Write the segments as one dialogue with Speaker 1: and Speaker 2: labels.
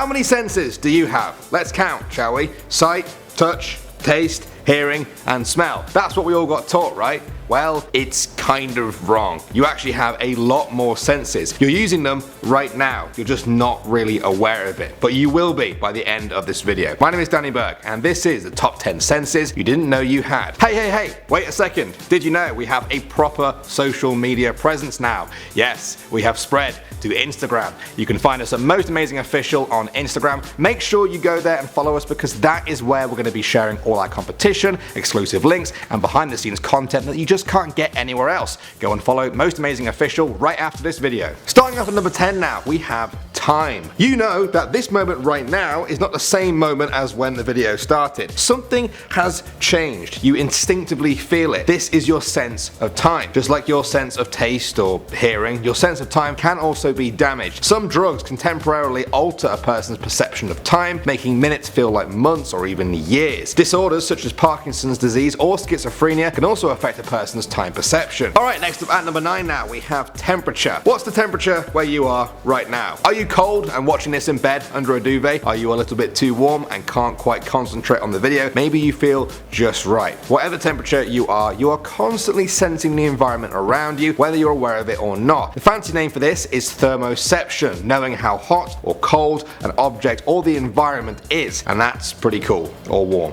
Speaker 1: How many senses do you have? Let's count, shall we? Sight, touch, taste, hearing, and smell. That's what we all got taught, right? Well, it's kind of wrong. You actually have a lot more senses. You're using them right now. You're just not really aware of it. But you will be by the end of this video. My name is Danny Burke, and this is the top 10 senses you didn't know you had. Hey, wait a second. Did you know we have a proper social media presence now? Yes, we have spread to Instagram. You can find us at Most Amazing Official on Instagram. Make sure you go there and follow us, because that is where we're going to be sharing all our competition, exclusive links, and behind the scenes content that you just can't get anywhere else. Go and follow Most Amazing Official right after this video. Starting off at number 10 now, we have time. You know that this moment right now is not the same moment as when the video started. Something has changed. You instinctively feel it. This is your sense of time. Just like your sense of taste or hearing, your sense of time can also be damaged. Some drugs can temporarily alter a person's perception of time, making minutes feel like months or even years. Disorders such as Parkinson's disease or schizophrenia can also affect a person's time perception. Alright, next up at number 9 now, we have temperature. What's the temperature where you are right now? Are you cold and watching this in bed under a duvet? Are you a little bit too warm and can't quite concentrate on the video? Maybe you feel just right. Whatever temperature you are constantly sensing the environment around you, whether you're aware of it or not. The fancy name for this is thermoception, knowing how hot or cold an object or the environment is, and that's pretty cool, or warm,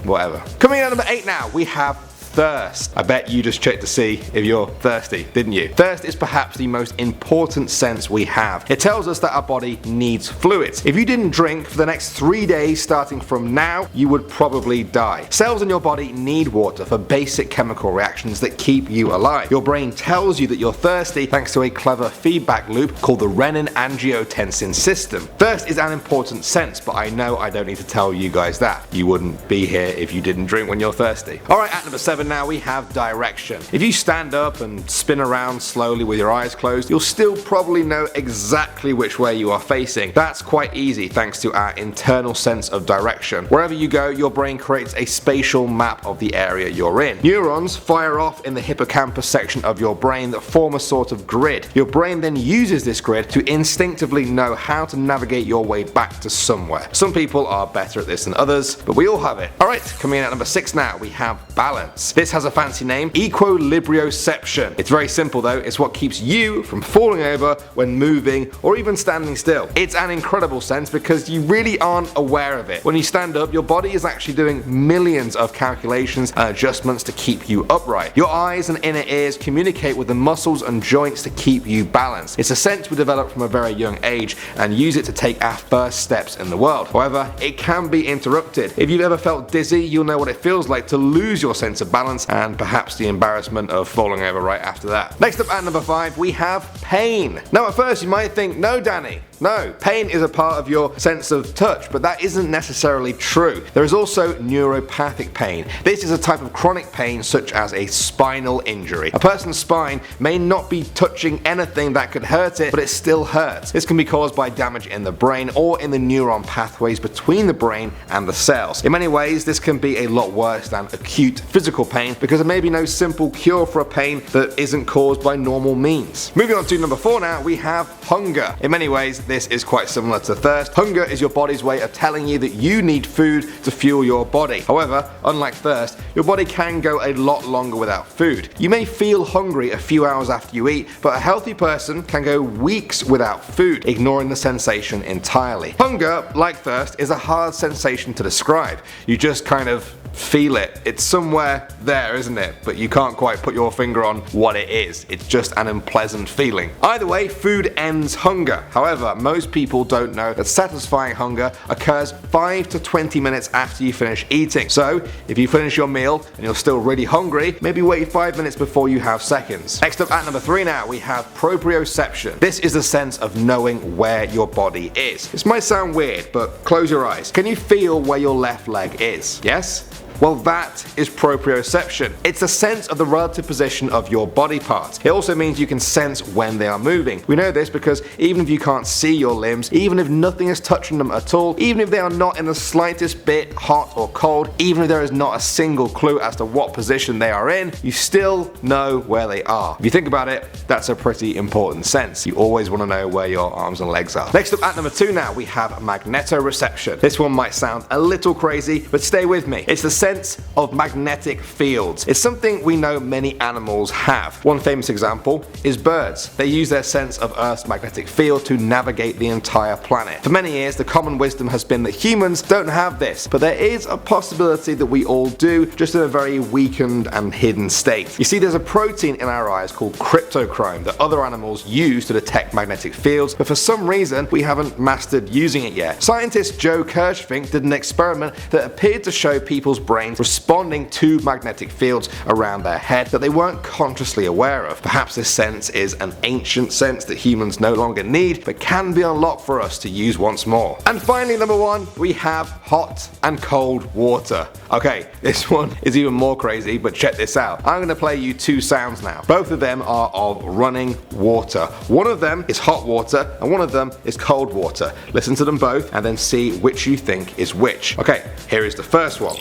Speaker 1: whatever. Coming in at number 8 now, we have thirst. I bet you just checked to see if you're thirsty, didn't you? Thirst is perhaps the most important sense we have. It tells us that our body needs fluids. If you didn't drink for the next 3 days starting from now, you would probably die. Cells in your body need water for basic chemical reactions that keep you alive. Your brain tells you that you're thirsty thanks to a clever feedback loop called the renin-angiotensin system. Thirst is an important sense, but I know I don't need to tell you guys that. You wouldn't be here if you didn't drink when you're thirsty. Alright, at number 7 now, we have direction. If you stand up and spin around slowly with your eyes closed, you'll still probably know exactly which way you are facing. That's quite easy thanks to our internal sense of direction. Wherever you go, your brain creates a spatial map of the area you're in. Neurons fire off in the hippocampus section of your brain that form a sort of grid. Your brain then uses this grid to instinctively know how to navigate your way back to somewhere. Some people are better at this than others, but we all have it. Alright, coming in at number 6 now, we have balance. This has a fancy name, equilibrioception. It's very simple though, it's what keeps you from falling over when moving or even standing still. It's an incredible sense because you really aren't aware of it. When you stand up, your body is actually doing millions of calculations and adjustments to keep you upright. Your eyes and inner ears communicate with the muscles and joints to keep you balanced. It's a sense we develop from a very young age and use it to take our first steps in the world. However, it can be interrupted. If you've ever felt dizzy, you'll know what it feels like to lose your sense of balance and perhaps the embarrassment of falling over right after that. Next up at number 5, we have pain. Now at first you might think, no Danny, no, pain is a part of your sense of touch, but that isn't necessarily true. There is also neuropathic pain. This is a type of chronic pain such as a spinal injury. A person's spine may not be touching anything that could hurt it, but it still hurts. This can be caused by damage in the brain or in the neuron pathways between the brain and the cells. In many ways, this can be a lot worse than acute physical pain because there may be no simple cure for a pain that isn't caused by normal means. Moving on to number 4 now, we have hunger. In many ways, this is quite similar to thirst. Hunger is your body's way of telling you that you need food to fuel your body. However, unlike thirst, your body can go a lot longer without food. You may feel hungry a few hours after you eat, but a healthy person can go weeks without food, ignoring the sensation entirely. Hunger, like thirst, is a hard sensation to describe. You just kind of feel it. It's somewhere there, isn't it? But you can't quite put your finger on what it is. It's just an unpleasant feeling. Either way, food ends hunger. However, most people don't know that satisfying hunger occurs 5 to 20 minutes after you finish eating. So, if you finish your meal and you're still really hungry, maybe wait 5 minutes before you have seconds. Next up at number 3 now, we have proprioception. This is the sense of knowing where your body is. This might sound weird, but close your eyes. Can you feel where your left leg is? Yes? Well, that is proprioception. It's a sense of the relative position of your body parts. It also means you can sense when they are moving. We know this because even if you can't see your limbs, even if nothing is touching them at all, even if they are not in the slightest bit hot or cold, even if there is not a single clue as to what position they are in, you still know where they are. If you think about it, that's a pretty important sense. You always want to know where your arms and legs are. Next up at number 2 now, we have magnetoreception. This one might sound a little crazy, but stay with me. It's the sense of magnetic fields. It's something we know many animals have. One famous example is birds. They use their sense of Earth's magnetic field to navigate the entire planet. For many years, the common wisdom has been that humans don't have this, but there is a possibility that we all do, just in a very weakened and hidden state. You see, there's a protein in our eyes called cryptochrome that other animals use to detect magnetic fields, but for some reason we haven't mastered using it yet. Scientist Joe Kirschvink did an experiment that appeared to show people's brains responding to magnetic fields around their head that they weren't consciously aware of. Perhaps this sense is an ancient sense that humans no longer need, but can be unlocked for us to use once more. And finally, number 1, we have hot and cold water. Okay, this one is even more crazy, but check this out. I'm going to play you 2 sounds now. Both of them are of running water. One of them is hot water and one of them is cold water. Listen to them both and then see which you think is which. Okay, here is the first one.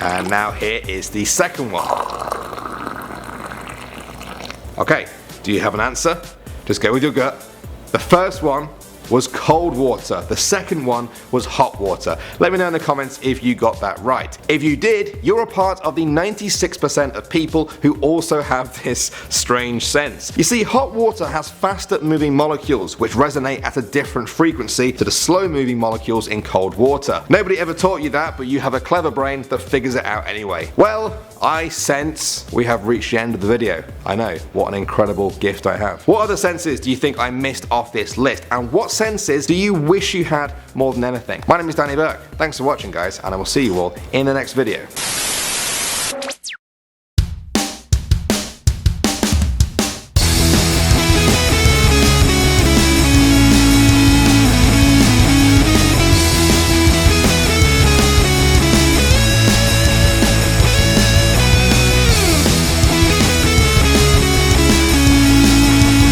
Speaker 1: And now here is the second one. Okay, do you have an answer? Just go with your gut. The first one was cold water. The second one was hot water. Let me know in the comments if you got that right. If you did, you're a part of the 96% of people who also have this strange sense. You see, hot water has faster moving molecules which resonate at a different frequency to the slow moving molecules in cold water. Nobody ever taught you that, but you have a clever brain that figures it out anyway. Well, I sense we have reached the end of the video. I know, what an incredible gift I have. What other senses do you think I missed off this list, and what senses do you wish you had more than anything? My name is Danny Burke. Thanks for watching, guys, and I will see you all in the next video.